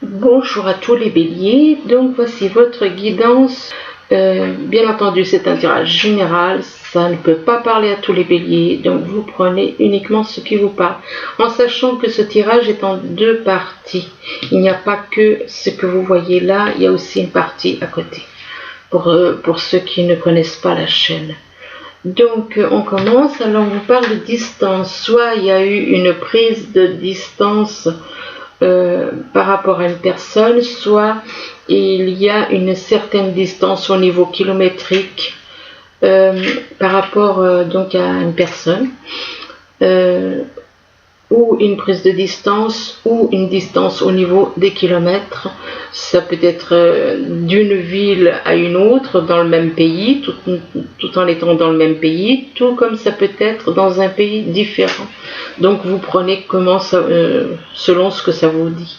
Bonjour à tous les béliers, donc voici votre guidance. Bien entendu, c'est un tirage général, ça ne peut pas parler à tous les béliers, donc vous prenez uniquement ce qui vous parle, en sachant que ce tirage est en deux parties. Il n'y a pas que ce que vous voyez là, il y a aussi une partie à côté, pour ceux qui ne connaissent pas la chaîne. Donc on commence, alors on vous parle de distance, soit il y a eu une prise de distance par rapport à une personne, soit il y a une certaine distance au niveau kilométrique par rapport donc à une personne, ou une prise de distance, ou une distance au niveau des kilomètres. Ça peut être d'une ville à une autre dans le même pays, tout en étant dans le même pays, tout comme ça peut être dans un pays différent. Donc vous prenez comment ça, selon ce que ça vous dit.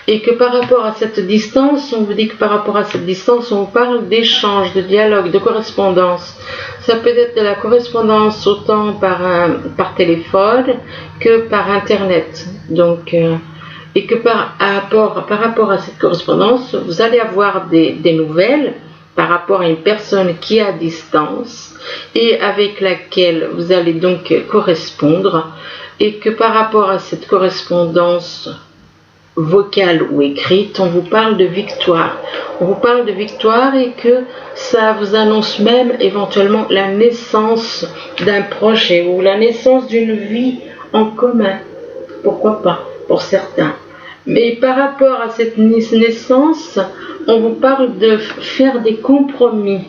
Et que par rapport à cette distance, on vous dit que par rapport à cette distance, on parle d'échange, de dialogue, de correspondance. Ça peut être de la correspondance autant par téléphone que par internet. Donc, et que par rapport à cette correspondance, vous allez avoir des nouvelles par rapport à une personne qui est à distance et avec laquelle vous allez donc correspondre, et que par rapport à cette correspondance vocale ou écrite, on vous parle de victoire. On vous parle de victoire et que ça vous annonce même éventuellement la naissance d'un projet ou la naissance d'une vie en commun. Pourquoi pas, pour certains. Mais par rapport à cette naissance, on vous parle de faire des compromis.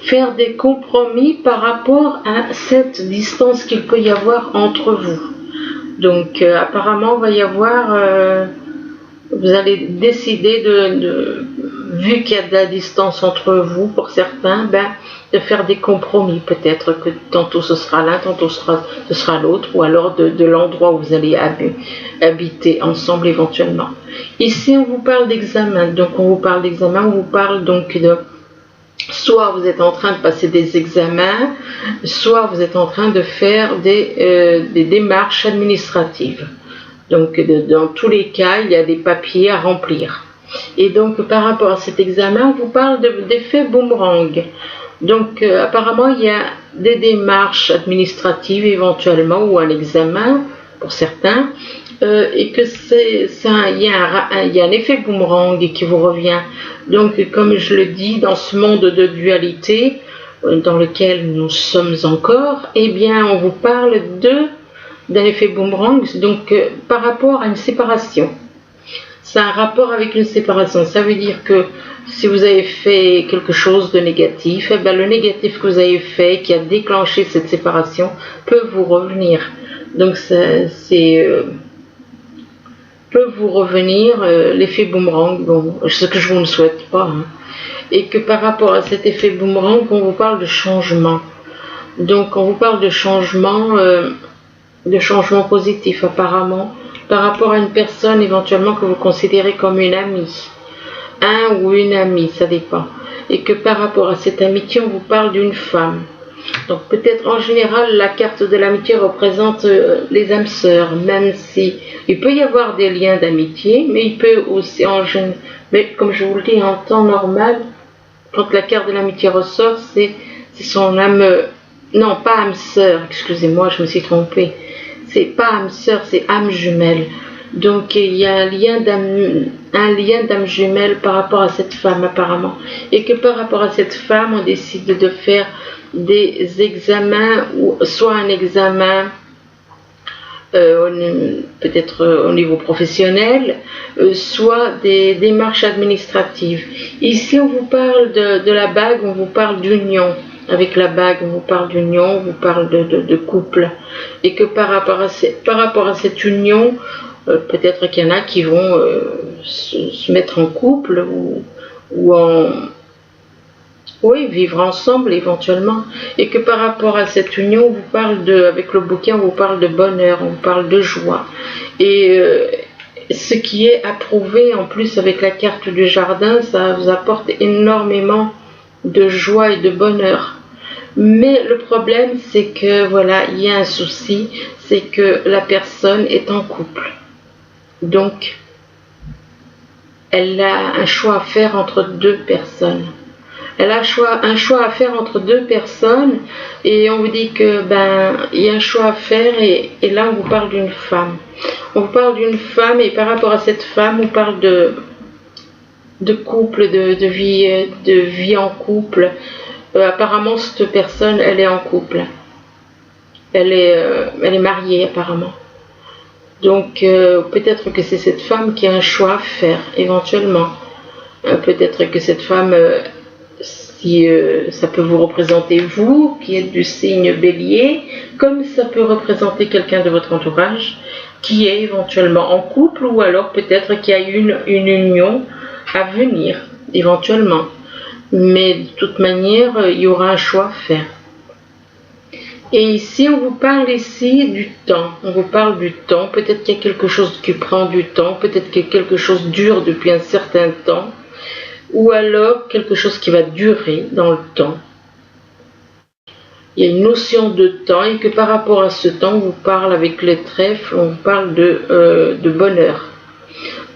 Faire des compromis par rapport à cette distance qu'il peut y avoir entre vous. Donc apparemment, il va y avoir... vous allez décider vu qu'il y a de la distance entre vous pour certains, de faire des compromis. Peut-être que tantôt ce sera l'un, tantôt ce sera l'autre, ou alors de l'endroit où vous allez habiter ensemble éventuellement. Ici on vous parle d'examen, donc on vous parle d'examen, on vous parle donc de soit vous êtes en train de passer des examens, soit vous êtes en train de faire des démarches administratives. Donc dans tous les cas, il y a des papiers à remplir. Et donc par rapport à cet examen, on vous parle d'effet boomerang. Donc apparemment, il y a des démarches administratives éventuellement, ou un examen pour certains, et que il y a un effet boomerang qui vous revient. Donc comme je le dis, dans ce monde de dualité dans lequel nous sommes encore, eh bien on vous parle d'un effet boomerang, donc par rapport à une séparation. C'est un rapport avec une séparation. Ça veut dire que si vous avez fait quelque chose de négatif, le négatif que vous avez fait, qui a déclenché cette séparation, peut vous revenir. Donc peut vous revenir l'effet boomerang, ce que je vous ne souhaite pas. Et que par rapport à cet effet boomerang, on vous parle de changement. Donc on vous parle de changement positif apparemment, par rapport à une personne éventuellement que vous considérez comme une amie, un ou une amie, ça dépend, et que par rapport à cette amitié, on vous parle d'une femme. Donc peut-être en général, la carte de l'amitié représente les âmes sœurs, même si il peut y avoir des liens d'amitié, mais il peut aussi, mais comme je vous le dis, en temps normal, quand la carte de l'amitié ressort, c'est son âme, non pas âme sœur, excusez-moi, je me suis trompée. C'est pas âme sœur, c'est âme jumelle. Donc il y a un lien d'âme jumelle par rapport à cette femme apparemment. Et que par rapport à cette femme, on décide de faire des examens, ou soit un examen peut-être au niveau professionnel, soit des démarches administratives. Ici on vous parle de la bague, on vous parle d'union. Avec la bague, on vous parle d'union, on vous parle de couple. Et que par rapport à cette union, peut-être qu'il y en a qui vont se mettre en couple vivre ensemble éventuellement. Et que par rapport à cette union, on vous parle avec le bouquin, on vous parle de bonheur, on vous parle de joie. Et ce qui est approuvé en plus avec la carte du jardin, ça vous apporte énormément de joie et de bonheur. Mais le problème, c'est que voilà, il y a un souci, c'est que la personne est en couple. Donc elle a un choix à faire entre deux personnes. Elle a un choix à faire entre deux personnes et on vous dit que il y a un choix à faire et là on vous parle d'une femme. On vous parle d'une femme et par rapport à cette femme on parle de couple, de vie en couple. Apparemment cette personne elle est en couple. Elle est mariée apparemment. Donc peut-être que c'est cette femme qui a un choix à faire éventuellement. Peut-être que cette femme si ça peut vous représenter vous, qui êtes du signe bélier, comme ça peut représenter quelqu'un de votre entourage, qui est éventuellement en couple, ou alors peut-être qu'il y a une union à venir, éventuellement. Mais de toute manière, il y aura un choix à faire. Et ici, on vous parle ici du temps. On vous parle du temps. Peut-être qu'il y a quelque chose qui prend du temps, peut-être que quelque chose dure depuis un certain temps, ou alors quelque chose qui va durer dans le temps. Il y a une notion de temps et que par rapport à ce temps, on vous parle avec les trèfles, on vous parle de bonheur.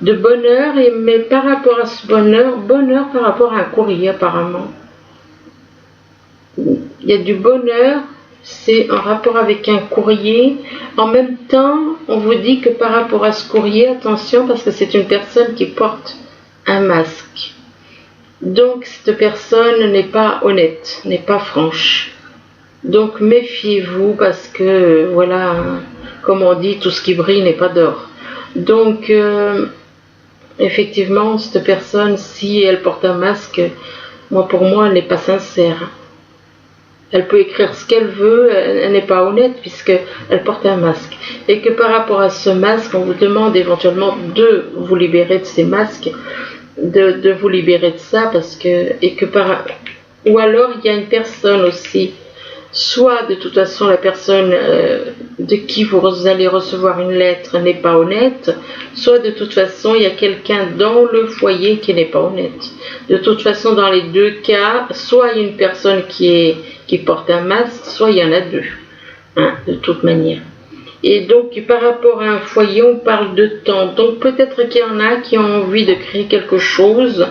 De bonheur, mais par rapport à ce bonheur par rapport à un courrier apparemment. Il y a du bonheur, c'est en rapport avec un courrier. En même temps, on vous dit que par rapport à ce courrier, attention parce que c'est une personne qui porte un masque. Donc cette personne n'est pas honnête, n'est pas franche. Donc méfiez-vous parce que voilà, comme on dit, tout ce qui brille n'est pas d'or. Donc effectivement, cette personne, si elle porte un masque, pour moi, elle n'est pas sincère. Elle peut écrire ce qu'elle veut, elle n'est pas honnête puisqu'elle porte un masque. Et que par rapport à ce masque, on vous demande éventuellement de vous libérer de ces masques, de vous libérer de ça ou alors il y a une personne aussi, soit de toute façon la personne de qui vous allez recevoir une lettre n'est pas honnête, soit de toute façon il y a quelqu'un dans le foyer qui n'est pas honnête. De toute façon dans les deux cas, soit il y a une personne qui porte un masque, soit il y en a deux, de toute manière. Et donc par rapport à un foyer, on parle de temps. Donc peut-être qu'il y en a qui ont envie de créer quelque chose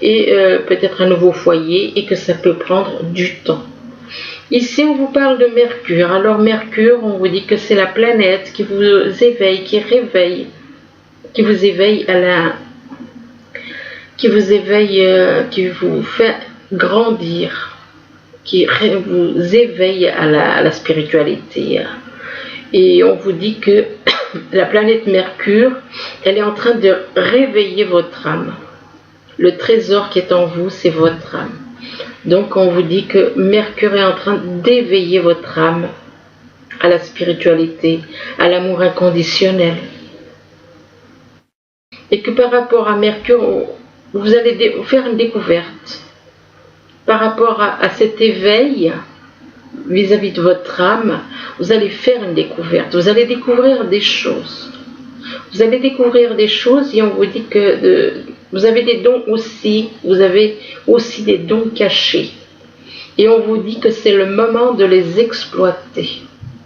et peut-être un nouveau foyer et que ça peut prendre du temps. Ici on vous parle de Mercure. Alors Mercure, on vous dit que c'est la planète qui vous éveille, qui vous éveille qui vous fait grandir, qui vous éveille à la spiritualité. Et on vous dit que la planète Mercure, elle est en train de réveiller votre âme. Le trésor qui est en vous, c'est votre âme. Donc on vous dit que Mercure est en train d'éveiller votre âme à la spiritualité, à l'amour inconditionnel. Et que par rapport à Mercure, vous allez faire une découverte. Par rapport à cet éveil vis-à-vis de votre âme, vous allez faire une découverte. Vous allez découvrir des choses. Vous allez découvrir des choses et on vous dit que vous avez des dons aussi. Vous avez aussi des dons cachés. Et on vous dit que c'est le moment de les exploiter.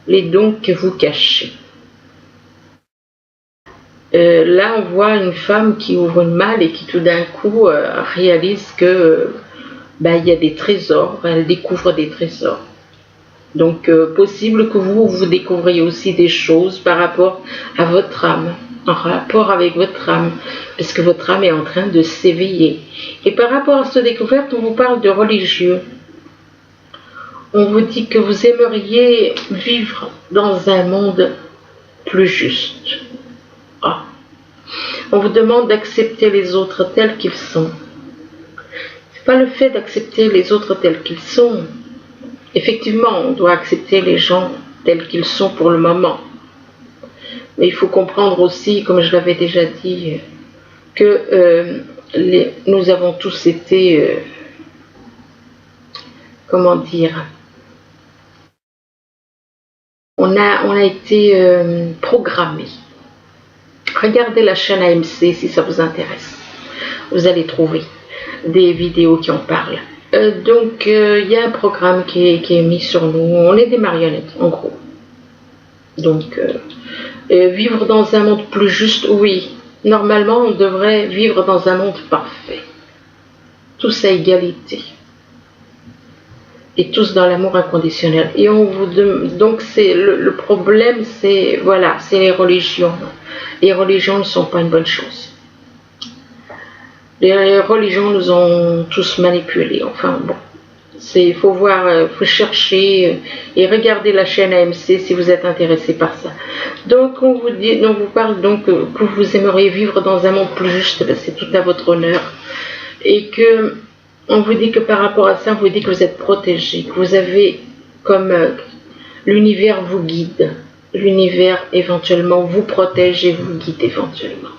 Les dons que vous cachez. Là, on voit une femme qui ouvre une malle et qui tout d'un coup réalise que il y a des trésors. Elle découvre des trésors. Donc, possible que vous découvriez aussi des choses par rapport à votre âme, en rapport avec votre âme, parce que votre âme est en train de s'éveiller. Et par rapport à cette découverte, on vous parle de religieux. On vous dit que vous aimeriez vivre dans un monde plus juste. On vous demande d'accepter les autres tels qu'ils sont. C'est pas le fait d'accepter les autres tels qu'ils sont. Effectivement, on doit accepter les gens tels qu'ils sont pour le moment. Mais il faut comprendre aussi, comme je l'avais déjà dit, que nous avons tous été, comment dire, on a été programmés. Regardez la chaîne AMC si ça vous intéresse. Vous allez trouver des vidéos qui en parlent. Donc, il y a un programme qui est mis sur nous. On est des marionnettes, en gros. Donc, vivre dans un monde plus juste, oui. Normalement, on devrait vivre dans un monde parfait, tous à égalité, et tous dans l'amour inconditionnel. Et donc c'est le problème, c'est voilà, c'est les religions. Les religions ne sont pas une bonne chose. Les religions nous ont tous manipulés. Enfin bon, il faut voir, faut chercher et regarder la chaîne AMC si vous êtes intéressé par ça. Donc on vous parle donc que vous aimeriez vivre dans un monde plus juste, c'est tout à votre honneur, et que on vous dit que par rapport à ça, on vous dit que vous êtes protégé, que vous avez comme l'univers vous guide, l'univers éventuellement vous protège et vous guide éventuellement.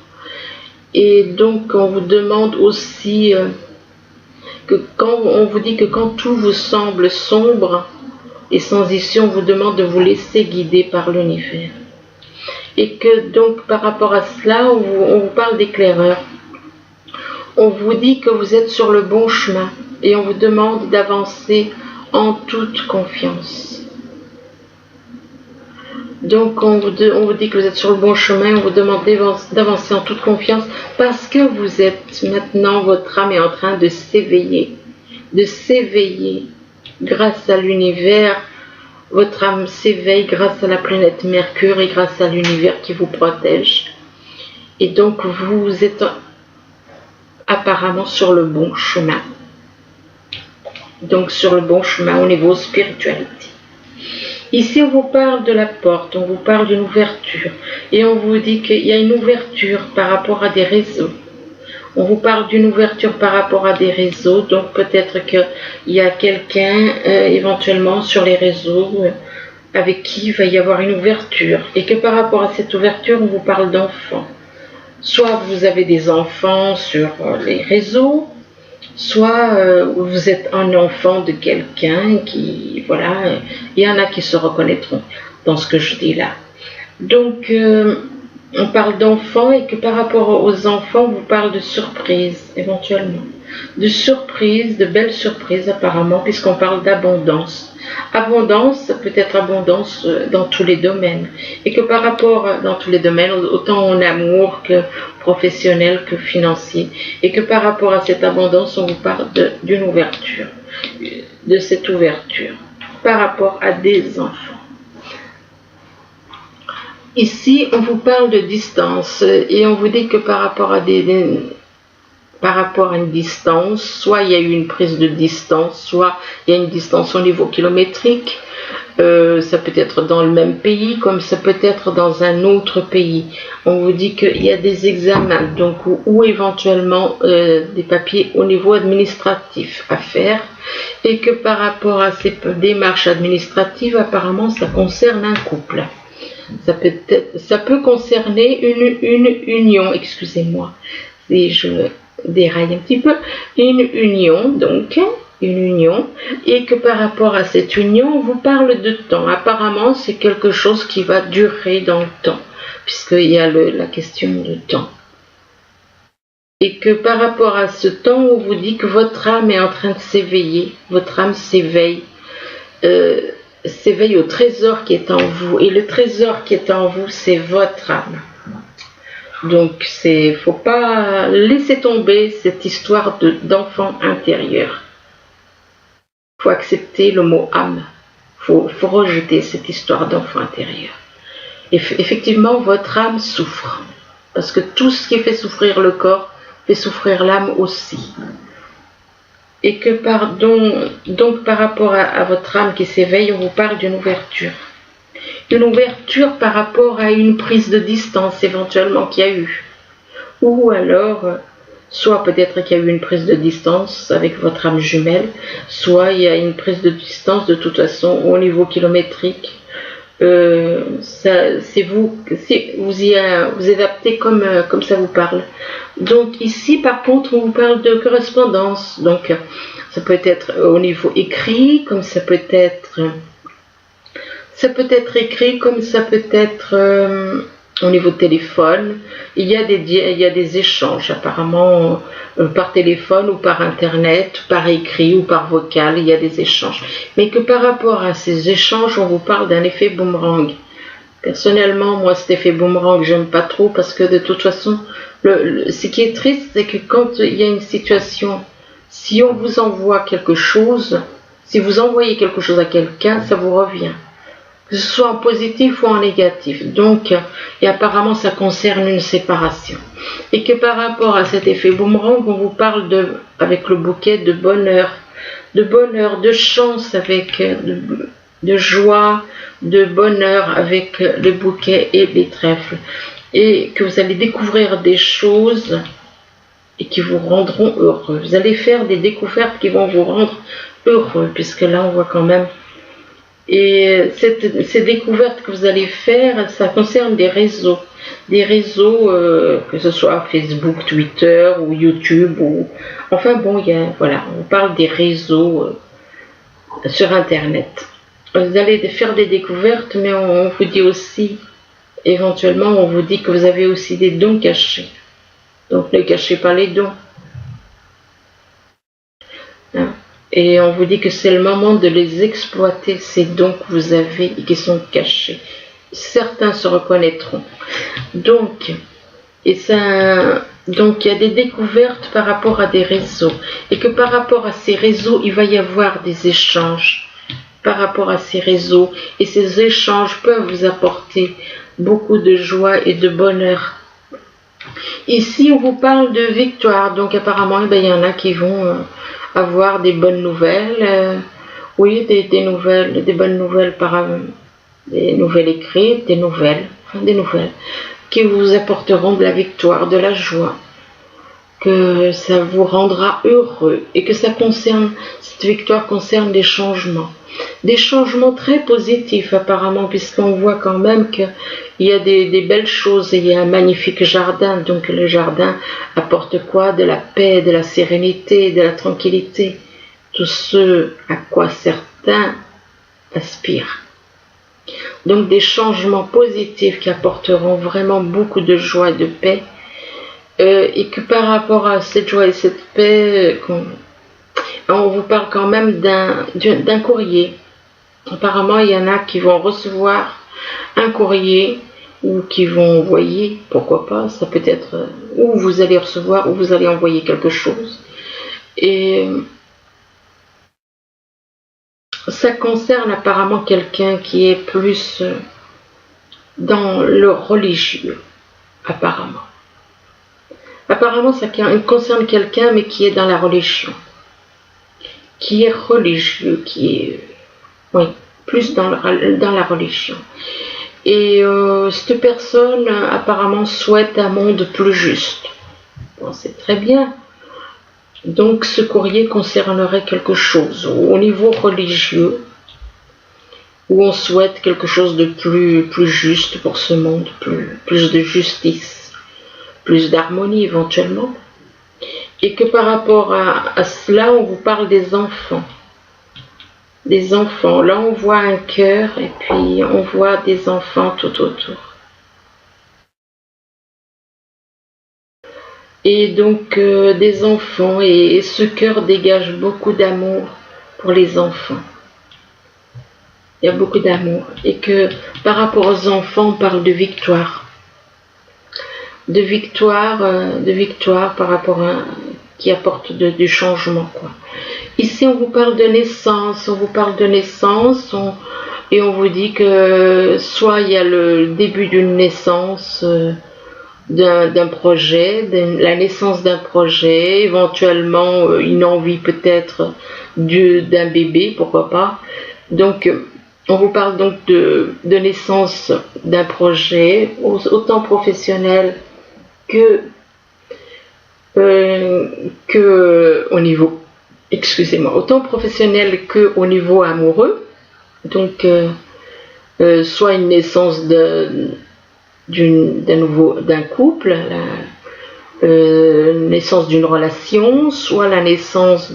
Et donc on vous demande aussi que quand on vous dit que quand tout vous semble sombre et sans issue, on vous demande de vous laisser guider par l'univers. Et que donc par rapport à cela, on vous parle d'éclaireur. On vous dit que vous êtes sur le bon chemin et on vous demande d'avancer en toute confiance. Donc on vous dit que vous êtes sur le bon chemin, on vous demande d'avancer en toute confiance parce que vous êtes maintenant, votre âme est en train de s'éveiller grâce à l'univers. Votre âme s'éveille grâce à la planète Mercure et grâce à l'univers qui vous protège. Et donc vous êtes apparemment sur le bon chemin. Donc sur le bon chemin au niveau spiritualité. Ici, on vous parle de la porte, on vous parle d'une ouverture. Et on vous dit qu'il y a une ouverture par rapport à des réseaux. On vous parle d'une ouverture par rapport à des réseaux. Donc peut-être qu'il y a quelqu'un éventuellement sur les réseaux avec qui il va y avoir une ouverture. Et que par rapport à cette ouverture, on vous parle d'enfants. Soit vous avez des enfants sur les réseaux, soit vous êtes un enfant de quelqu'un qui, voilà, il y en a qui se reconnaîtront dans ce que je dis là. Donc, on parle d'enfants et que par rapport aux enfants, on vous parle de surprises, éventuellement. De surprises, de belles surprises apparemment, puisqu'on parle d'abondance. Abondance, ça peut être abondance dans tous les domaines. Et que par rapport dans tous les domaines, autant en amour que professionnel que financier. Et que par rapport à cette abondance, on vous parle d'une ouverture. De cette ouverture. Par rapport à des enfants. Ici, on vous parle de distance. Et on vous dit que par rapport à par rapport à une distance, soit il y a eu une prise de distance, soit il y a une distance au niveau kilométrique, ça peut être dans le même pays, comme ça peut être dans un autre pays. On vous dit qu'il y a des examens, donc ou éventuellement des papiers au niveau administratif à faire, et que par rapport à ces démarches administratives, apparemment ça concerne un couple. Ça peut concerner une union, excusez-moi, si je déraille un petit peu, une union, et que par rapport à cette union, on vous parle de temps. Apparemment, c'est quelque chose qui va durer dans le temps, puisqu'il y a la question de temps. Et que par rapport à ce temps, on vous dit que votre âme est en train de s'éveiller, votre âme s'éveille, s'éveille au trésor qui est en vous, et le trésor qui est en vous, c'est votre âme. Donc, faut pas laisser tomber cette histoire d'enfant intérieur. Faut accepter le mot âme. Faut rejeter cette histoire d'enfant intérieur. Et effectivement, votre âme souffre. Parce que tout ce qui fait souffrir le corps fait souffrir l'âme aussi. Et que donc par rapport à votre âme qui s'éveille, on vous parle d'une ouverture. Une ouverture par rapport à une prise de distance éventuellement qu'il y a eu. Ou alors, soit peut-être qu'il y a eu une prise de distance avec votre âme jumelle, soit il y a une prise de distance de toute façon au niveau kilométrique. C'est vous adaptez comme ça vous parle. Donc ici par contre on vous parle de correspondance. Donc ça peut être au niveau écrit, comme ça peut être écrit, comme ça peut être au niveau téléphone. Il y a des échanges apparemment par téléphone ou par internet, par écrit ou par vocal, il y a des échanges. Mais que par rapport à ces échanges, on vous parle d'un effet boomerang. Personnellement, moi, cet effet boomerang, j'aime pas trop parce que de toute façon, ce qui est triste, c'est que quand il y a une situation, si on vous envoie quelque chose, si vous envoyez quelque chose à quelqu'un, ça vous revient. Que ce soit en positif ou en négatif. Donc, et apparemment, ça concerne une séparation. Et que par rapport à cet effet boomerang, on vous parle avec le bouquet de bonheur, de chance avec de joie, de bonheur avec le bouquet et les trèfles. Et que vous allez découvrir des choses et qui vous rendront heureux. Vous allez faire des découvertes qui vont vous rendre heureux, puisque là on voit quand même. Et ces découvertes que vous allez faire, ça concerne des réseaux. Des réseaux, que ce soit Facebook, Twitter ou YouTube. Enfin bon, voilà, on parle des réseaux sur Internet. Vous allez faire des découvertes, mais on vous dit aussi, éventuellement, on vous dit que vous avez aussi des dons cachés. Donc ne cachez pas les dons. Hein? Et on vous dit que c'est le moment de les exploiter, ces dons que vous avez et qui sont cachés. Certains se reconnaîtront. Donc il y a des découvertes par rapport à des réseaux. Et que par rapport à ces réseaux, il va y avoir des échanges. Par rapport à ces réseaux. Et ces échanges peuvent vous apporter beaucoup de joie et de bonheur. Ici, on vous parle de victoire. Donc apparemment, il y en a qui vont avoir des bonnes nouvelles. Oui, des nouvelles, des bonnes nouvelles des nouvelles écrites, des nouvelles qui vous apporteront de la victoire, de la joie, que ça vous rendra heureux et que cette victoire concerne des changements très positifs apparemment, puisqu'on voit quand même qu'il y a des belles choses et il y a un magnifique jardin. Donc le jardin apporte quoi? De la paix, de la sérénité, de la tranquillité, tout ce à quoi certains aspirent. Donc des changements positifs qui apporteront vraiment beaucoup de joie et de paix, et que par rapport à cette joie et cette paix, on vous parle quand même d'un courrier. Apparemment, il y en a qui vont recevoir un courrier ou qui vont envoyer, pourquoi pas, ça peut être où vous allez recevoir ou vous allez envoyer quelque chose. Et ça concerne apparemment quelqu'un qui est plus dans le religieux, apparemment. Apparemment, ça concerne quelqu'un, mais qui est dans la religion. Qui est religieux, oui, plus dans la religion. Et cette personne, apparemment, souhaite un monde plus juste. Bon, c'est très bien. Donc, ce courrier concernerait quelque chose au niveau religieux, où on souhaite quelque chose de plus juste pour ce monde, plus de justice, plus d'harmonie éventuellement. Et que par rapport à cela, on vous parle des enfants. Des enfants. Là, on voit un cœur et puis on voit des enfants tout autour. Et donc, des enfants. Et ce cœur dégage beaucoup d'amour pour les enfants. Il y a beaucoup d'amour. Et que par rapport aux enfants, on parle de victoire. De victoire par rapport à qui apporte du changement, quoi. Ici, on vous parle de naissance, et on vous dit que soit il y a le début d'une naissance d'un projet, la naissance d'un projet, éventuellement une envie peut-être d'un bébé, pourquoi pas. Donc, on vous parle donc de naissance d'un projet, autant professionnel que au niveau, autant professionnel que au niveau amoureux. Donc soit une naissance d'un couple, naissance d'une relation, soit la naissance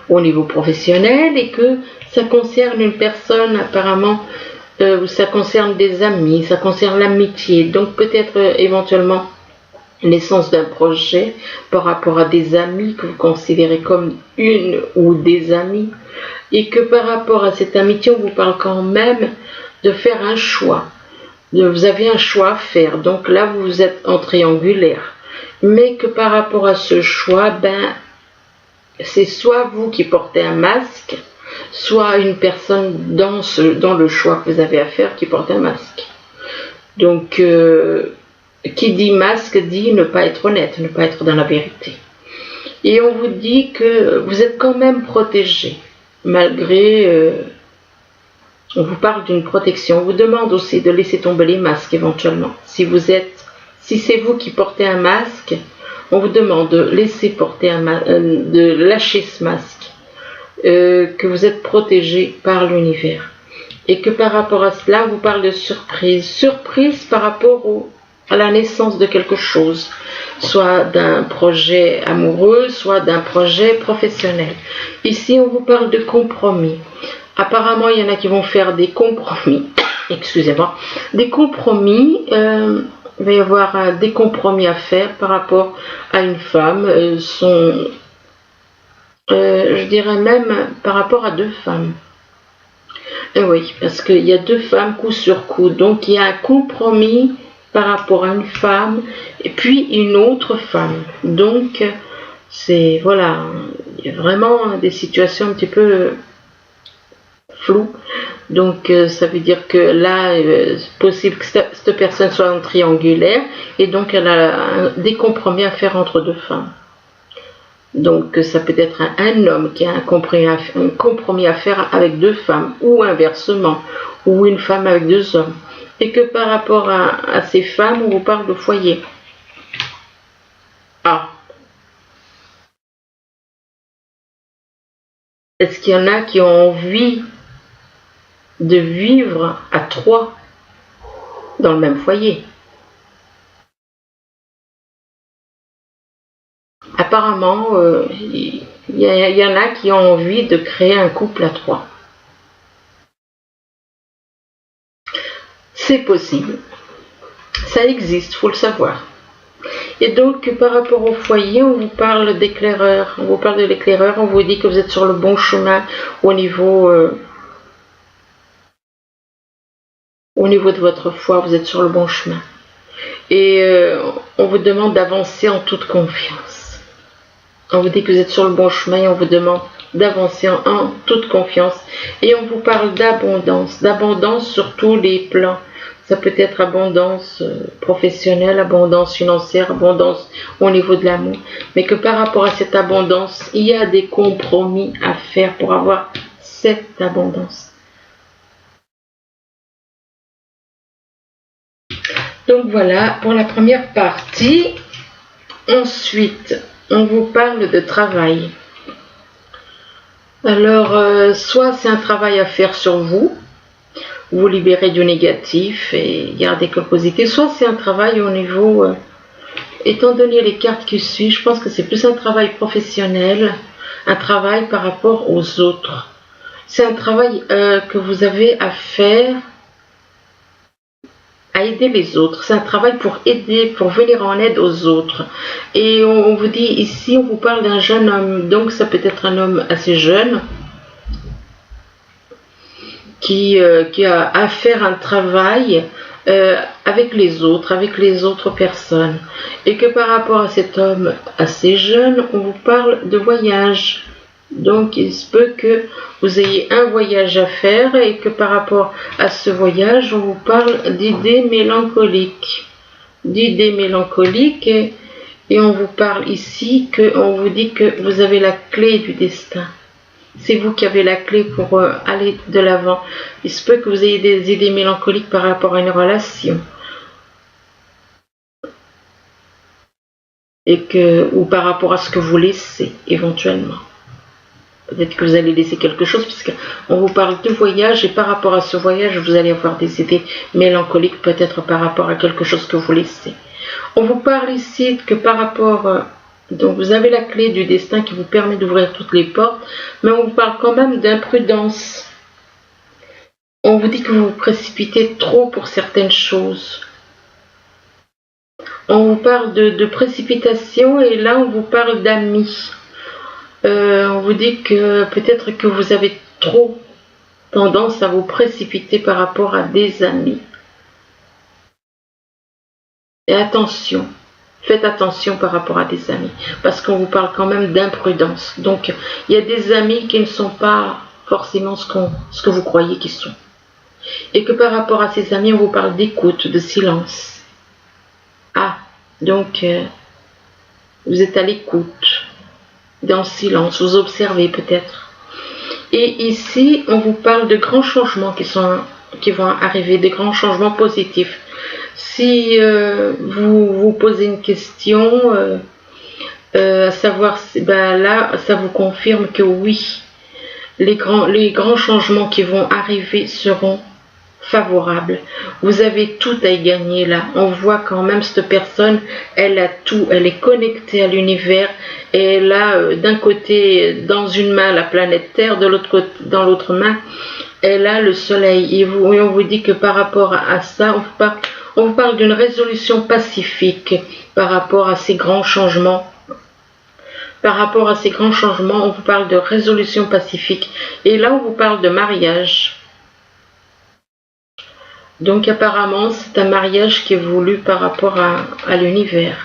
au niveau professionnel, et que ça concerne une personne apparemment, ça concerne des amis, ça concerne l'amitié. Donc peut-être éventuellement naissance d'un projet par rapport à des amis que vous considérez comme une ou des amis, et que par rapport à cette amitié, on vous parle quand même de faire un choix, Vous avez un choix à faire. Donc là, vous êtes en triangulaire. Mais que par rapport à ce choix, ben, c'est soit vous qui portez un masque, soit une personne dans le choix que vous avez à faire qui porte un masque. Donc, qui dit masque dit ne pas être honnête, ne pas être dans la vérité. Et on vous dit que vous êtes quand même protégé, malgré... on vous parle d'une protection. On vous demande aussi de laisser tomber les masques éventuellement. Si c'est vous qui portez un masque, on vous demande de laisser porter de lâcher ce masque, que vous êtes protégé par l'univers. Et que par rapport à cela, on vous parle de surprise. Surprise par rapport à la naissance de quelque chose, soit d'un projet amoureux, soit d'un projet professionnel. Ici, on vous parle de compromis. Apparemment, il y en a qui vont faire des compromis. Excusez-moi. Des compromis. Il va y avoir des compromis à faire par rapport à une femme. Je dirais même par rapport à deux femmes. Et oui, parce qu'il y a deux femmes coup sur coup. Donc, il y a un compromis par rapport à une femme et puis une autre femme. Donc, voilà, il y a vraiment des situations un petit peu floues. Donc, ça veut dire que là, c'est possible que cette personne soit en triangulaire et donc elle a des compromis à faire entre deux femmes. Donc, ça peut être un homme qui a un compromis à faire avec deux femmes ou inversement, ou une femme avec deux hommes. Et que par rapport à ces femmes, on vous parle de foyer. Ah. Est-ce qu'il y en a qui ont envie de vivre à trois dans le même foyer? Apparemment, il y en a qui ont envie de créer un couple à trois. C'est possible. Ça existe, faut le savoir. Et donc, par rapport au foyer, on vous parle d'éclaireur. On vous parle de l'éclaireur, on vous dit que vous êtes sur le bon chemin au niveau de votre foi, vous êtes sur le bon chemin. Et on vous demande d'avancer en toute confiance. On vous dit que vous êtes sur le bon chemin et on vous demande d'avancer en toute confiance. Et on vous parle d'abondance sur tous les plans. Ça peut être abondance professionnelle, abondance financière, abondance au niveau de l'amour. Mais que par rapport à cette abondance, il y a des compromis à faire pour avoir cette abondance. Donc voilà pour la première partie. Ensuite, on vous parle de travail. Alors, soit c'est un travail à faire sur vous, vous libérer du négatif et garder que le positif, soit c'est un travail au niveau, étant donné les cartes qui suivent, je pense que c'est plus un travail professionnel, un travail par rapport aux autres. C'est un travail que vous avez à faire, à aider les autres. C'est un travail pour aider, pour venir en aide aux autres. Et on vous dit ici, on vous parle d'un jeune homme, donc ça peut être un homme assez jeune, qui a à faire un travail avec les autres personnes. Et que par rapport à cet homme assez jeune, on vous parle de voyage. Donc il se peut que vous ayez un voyage à faire et que par rapport à ce voyage, on vous parle d'idées mélancoliques. D'idées mélancoliques et on vous parle ici, on vous dit que vous avez la clé du destin. C'est vous qui avez la clé pour aller de l'avant. Il se peut que vous ayez des idées mélancoliques par rapport à une relation. Ou par rapport à ce que vous laissez, éventuellement. Peut-être que vous allez laisser quelque chose, puisqu'on vous parle de voyage, et par rapport à ce voyage, vous allez avoir des idées mélancoliques, peut-être par rapport à quelque chose que vous laissez. On vous parle ici que par rapport... donc vous avez la clé du destin qui vous permet d'ouvrir toutes les portes, mais on vous parle quand même d'imprudence. On vous dit que vous vous précipitez trop pour certaines choses. On vous parle de précipitation et là on vous parle d'amis. On vous dit que peut-être que vous avez trop tendance à vous précipiter par rapport à des amis. Et attention, faites attention par rapport à des amis, parce qu'on vous parle quand même d'imprudence. Donc, il y a des amis qui ne sont pas forcément ce que vous croyez qu'ils sont. Et que par rapport à ces amis, on vous parle d'écoute, de silence. Ah, donc, vous êtes à l'écoute, dans le silence, vous observez peut-être. Et ici, on vous parle de grands changements qui vont arriver, des grands changements positifs. Si vous vous posez une question, à savoir, ben là, ça vous confirme que oui, les grands changements qui vont arriver seront favorables. Vous avez tout à y gagner là. On voit quand même cette personne, elle a tout, elle est connectée à l'univers et elle a d'un côté, dans une main, la planète Terre, de l'autre côté, dans l'autre main, elle a le soleil. Et on vous dit que par rapport à ça, on vous parle d'une résolution pacifique par rapport à ces grands changements. Par rapport à ces grands changements, on vous parle de résolution pacifique. Et là, on vous parle de mariage. Donc apparemment, c'est un mariage qui est voulu par rapport à l'univers.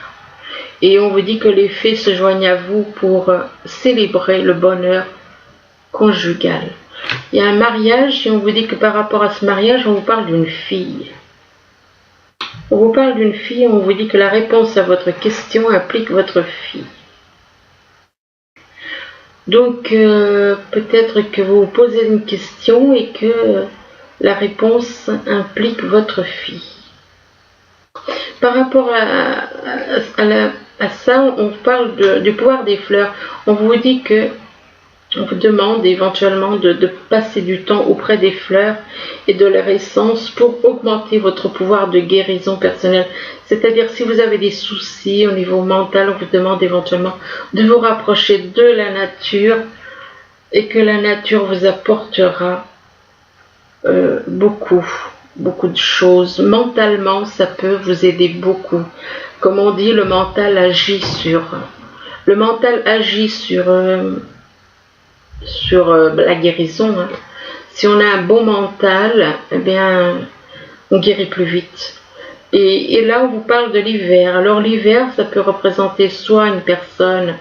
Et on vous dit que les fées se joignent à vous pour célébrer le bonheur conjugal. Il y a un mariage et on vous dit que par rapport à ce mariage, on vous parle d'une fille. On vous parle d'une fille et on vous dit que la réponse à votre question implique votre fille. Donc peut-être que vous vous posez une question et que la réponse implique votre fille. Par rapport à ça, on parle du pouvoir des fleurs. On vous dit que on vous demande éventuellement de passer du temps auprès des fleurs et de leur essence pour augmenter votre pouvoir de guérison personnelle. C'est-à-dire si vous avez des soucis au niveau mental, on vous demande éventuellement de vous rapprocher de la nature et que la nature vous apportera beaucoup de choses. Mentalement, ça peut vous aider beaucoup. Comme on dit, le mental agit sur la guérison. Hein. Si on a un bon mental, eh bien, on guérit plus vite. Et là, on vous parle de l'hiver. Alors l'hiver, ça peut représenter soit une personne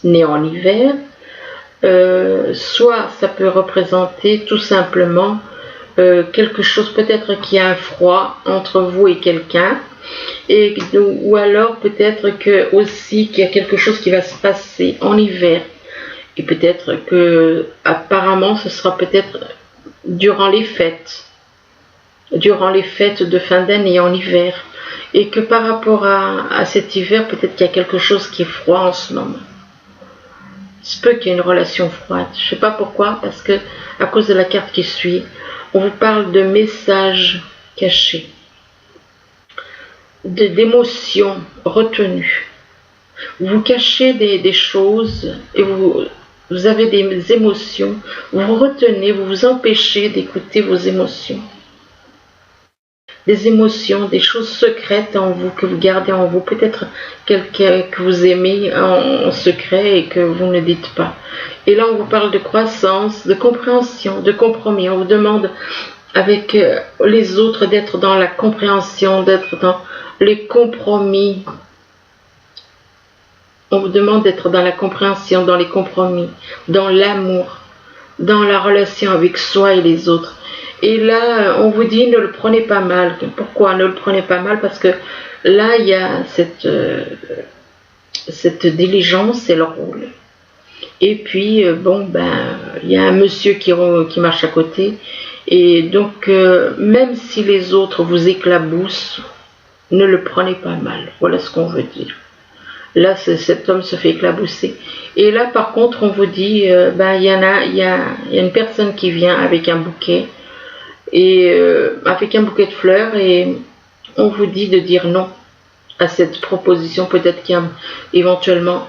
née en hiver, soit ça peut représenter tout simplement quelque chose, peut-être qu'il y a un froid entre vous et quelqu'un, ou alors peut-être que aussi qu'il y a quelque chose qui va se passer en hiver. Et peut-être que, apparemment, ce sera peut-être durant les fêtes de fin d'année en hiver. Et que par rapport à cet hiver, peut-être qu'il y a quelque chose qui est froid en ce moment. Il se peut qu'il y ait une relation froide. Je ne sais pas pourquoi, parce que, à cause de la carte qui suit, on vous parle de messages cachés, d'émotions retenues. Vous cachez des choses et vous avez des émotions, vous vous retenez, vous vous empêchez d'écouter vos émotions. Des émotions, des choses secrètes en vous, que vous gardez en vous. Peut-être quelqu'un que vous aimez en secret et que vous ne dites pas. Et là, on vous parle de croissance, de compréhension, de compromis. On vous demande avec les autres d'être dans la compréhension, d'être dans les compromis. On vous demande d'être dans la compréhension, dans les compromis, dans l'amour, dans la relation avec soi et les autres. Et là, on vous dit, ne le prenez pas mal. Pourquoi ne le prenez pas mal? Parce que là, il y a cette diligence, c'est le rôle. Et puis, il y a un monsieur qui marche à côté. Et donc, même si les autres vous éclaboussent, ne le prenez pas mal. Voilà ce qu'on veut dire. Là, cet homme se fait éclabousser. Et là, par contre, on vous dit, il y a une personne qui vient avec un bouquet. Et avec un bouquet de fleurs, et on vous dit de dire non à cette proposition. Peut-être qu'il y a éventuellement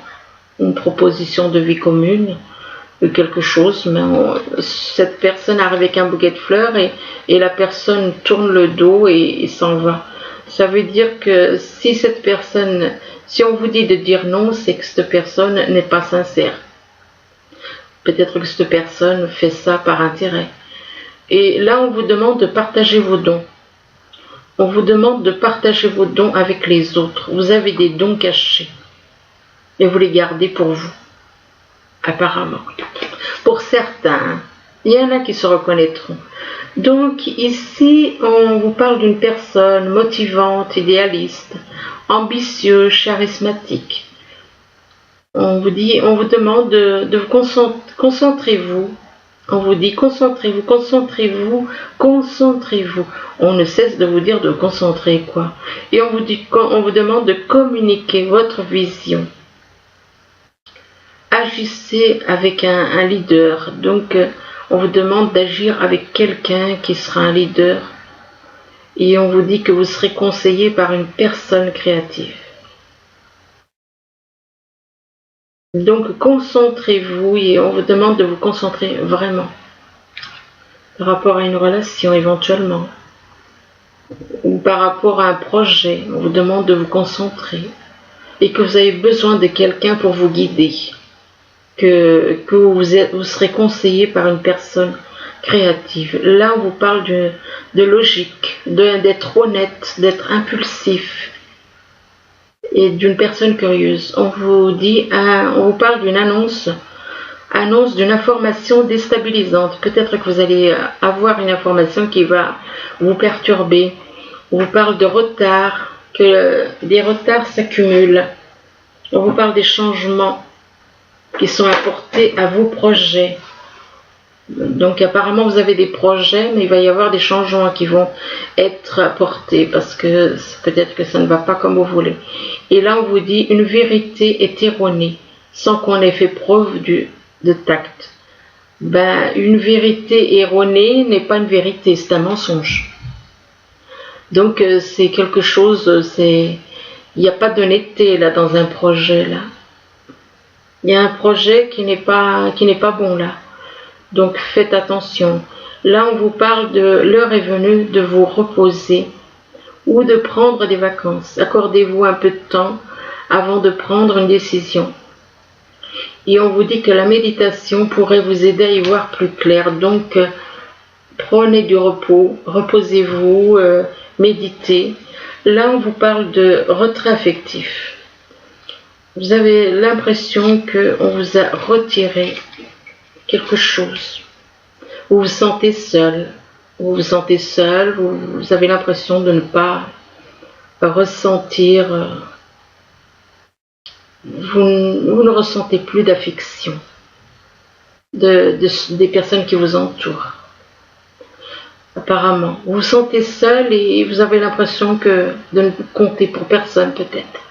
une proposition de vie commune, quelque chose, mais cette personne arrive avec un bouquet de fleurs et la personne tourne le dos et s'en va. Ça veut dire que si on vous dit de dire non, c'est que cette personne n'est pas sincère. Peut-être que cette personne fait ça par intérêt. Et là, on vous demande de partager vos dons. On vous demande de partager vos dons avec les autres. Vous avez des dons cachés et vous les gardez pour vous, apparemment. Pour certains, il y en a qui se reconnaîtront. Donc ici, on vous parle d'une personne motivante, idéaliste, ambitieuse, charismatique. On vous demande de vous concentrez-vous. On vous dit concentrez-vous, concentrez-vous, concentrez-vous. On ne cesse de vous dire de concentrer quoi. Et on vous demande de communiquer votre vision. Agissez avec un leader. Donc on vous demande d'agir avec quelqu'un qui sera un leader. Et on vous dit que vous serez conseillé par une personne créative. Donc concentrez-vous et on vous demande de vous concentrer vraiment par rapport à une relation éventuellement ou par rapport à un projet. On vous demande de vous concentrer et que vous avez besoin de quelqu'un pour vous guider, que vous serez conseillé par une personne créative. Là on vous parle de logique, d'être honnête, d'être impulsif et d'une personne curieuse. On vous parle d'une annonce d'une information déstabilisante. Peut-être que vous allez avoir une information qui va vous perturber. On vous parle de retard, que des retards s'accumulent. On vous parle des changements qui sont apportés à vos projets. Donc apparemment vous avez des projets, mais il va y avoir des changements qui vont être apportés parce que peut-être que ça ne va pas comme vous voulez. Et là on vous dit une vérité est erronée sans qu'on ait fait preuve de tact. Une vérité erronée n'est pas une vérité, c'est un mensonge. Donc c'est quelque chose, il n'y a pas d'honnêteté là dans un projet là. Il y a un projet qui n'est pas bon là. Donc faites attention. Là on vous parle de l'heure est venue de vous reposer ou de prendre des vacances. Accordez-vous un peu de temps avant de prendre une décision. Et on vous dit que la méditation pourrait vous aider à y voir plus clair. Donc prenez du repos, reposez-vous, méditez. Là on vous parle de retrait affectif. Vous avez l'impression qu'on vous a retiré quelque chose. Vous vous sentez seul. Vous avez l'impression de ne pas ressentir. Vous ne ressentez plus d'affection des personnes qui vous entourent. Apparemment. Vous vous sentez seul et vous avez l'impression de ne compter pour personne peut-être.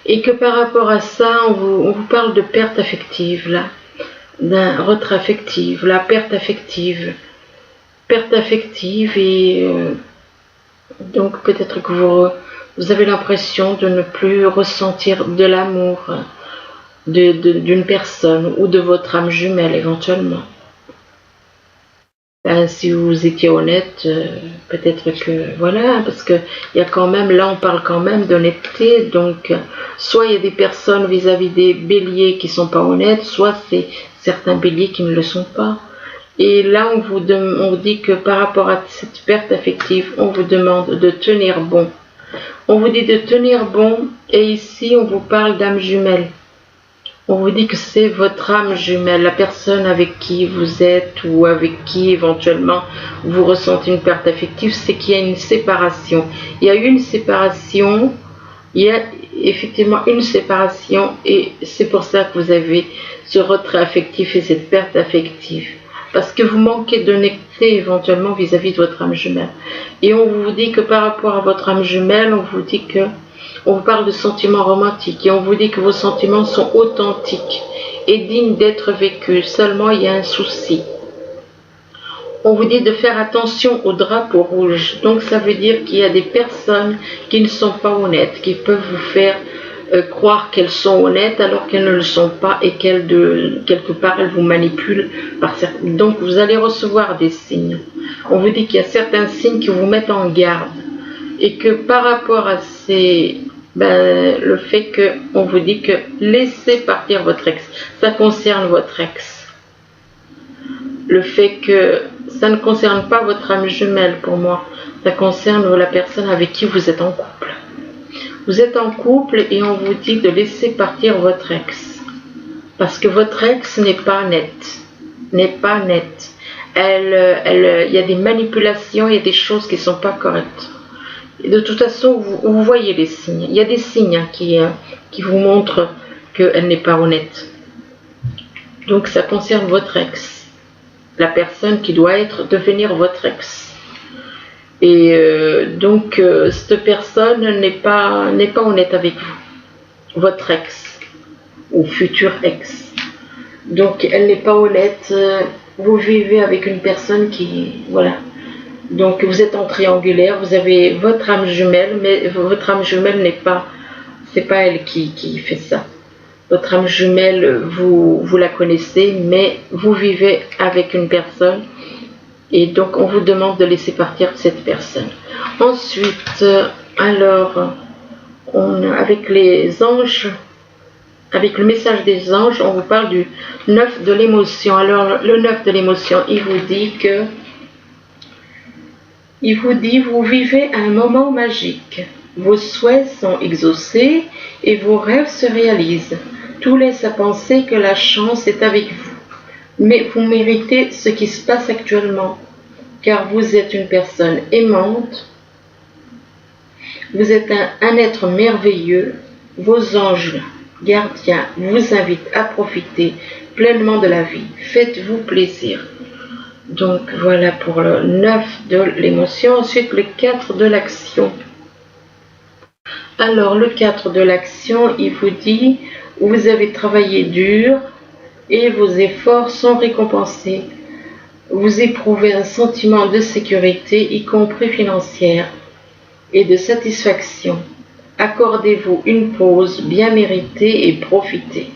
Et que par rapport à ça, on vous parle de perte affective là. D'un retrait affectif, la perte affective et donc peut-être que vous avez l'impression de ne plus ressentir de l'amour d'une personne ou de votre âme jumelle éventuellement. Si vous étiez honnête, peut-être que voilà, parce que il y a quand même, là on parle quand même d'honnêteté, donc soit il y a des personnes vis-à-vis des béliers qui sont pas honnêtes, soit c'est certains béliers qui ne le sont pas. Et là on vous dit que par rapport à cette perte affective, on vous demande de tenir bon. On vous dit de tenir bon, et ici on vous parle d'âme jumelle. On vous dit que c'est votre âme jumelle, la personne avec qui vous êtes ou avec qui éventuellement vous ressentez une perte affective, c'est qu'il y a une séparation. Il y a eu une séparation, il y a effectivement une séparation et c'est pour ça que vous avez ce retrait affectif et cette perte affective. Parce que vous manquez d'honnêteté éventuellement vis-à-vis de votre âme jumelle. Et on vous dit que par rapport à votre âme jumelle, on vous parle de sentiments romantiques et on vous dit que vos sentiments sont authentiques et dignes d'être vécus. Seulement, il y a un souci. On vous dit de faire attention au drapeau rouge. Donc, ça veut dire qu'il y a des personnes qui ne sont pas honnêtes, qui peuvent vous faire croire qu'elles sont honnêtes alors qu'elles ne le sont pas et quelque part, elles vous manipulent. Donc, vous allez recevoir des signes. On vous dit qu'il y a certains signes qui vous mettent en garde et que par rapport à le fait qu'on vous dit que laissez partir votre ex, ça concerne votre ex. Le fait que ça ne concerne pas votre âme jumelle pour moi, Ça concerne la personne avec qui vous êtes en couple. Vous êtes en couple et on vous dit de laisser partir votre ex. Parce que votre ex n'est pas net. N'est pas net. Il y a des manipulations, il y a des choses qui ne sont pas correctes. Et de toute façon, vous voyez les signes. Il y a des signes qui vous montrent qu'elle n'est pas honnête. Donc ça concerne votre ex. La personne qui doit devenir votre ex. Et donc cette personne n'est pas honnête avec vous. Votre ex. Ou futur ex. Donc elle n'est pas honnête. Vous vivez avec une personne qui... Voilà. Donc vous êtes en triangulaire, vous avez votre âme jumelle, mais votre âme jumelle n'est pas... C'est pas elle qui fait ça. Votre âme jumelle, vous la connaissez, mais vous vivez avec une personne. Et donc on vous demande de laisser partir cette personne. Ensuite, alors, avec les anges... Avec le message des anges, on vous parle du 9 de l'émotion. Alors, le 9 de l'émotion, il vous dit, vous vivez un moment magique. Vos souhaits sont exaucés et vos rêves se réalisent. Tout laisse à penser que la chance est avec vous. Mais vous méritez ce qui se passe actuellement, car vous êtes une personne aimante. Vous êtes un être merveilleux. Vos anges gardien vous invite à profiter pleinement de la vie. Faites-vous plaisir. Donc voilà pour le 9 de l'émotion. Ensuite le 4 de l'action. Alors le 4 de l'action, il vous dit, vous avez travaillé dur et vos efforts sont récompensés. Vous éprouvez un sentiment de sécurité, y compris financière, et de satisfaction. Accordez-vous une pause bien méritée et profitez.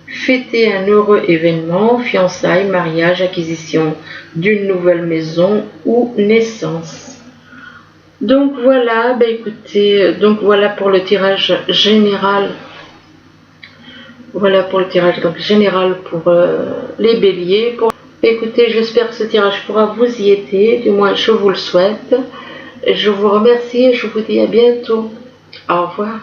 Fêtez un heureux événement, fiançailles, mariage, acquisition d'une nouvelle maison ou naissance. Donc voilà, écoutez, donc voilà pour le tirage général. Voilà pour le tirage général pour les béliers. Écoutez, j'espère que ce tirage pourra vous y aider, du moins je vous le souhaite. Je vous remercie et je vous dis à bientôt. Au revoir.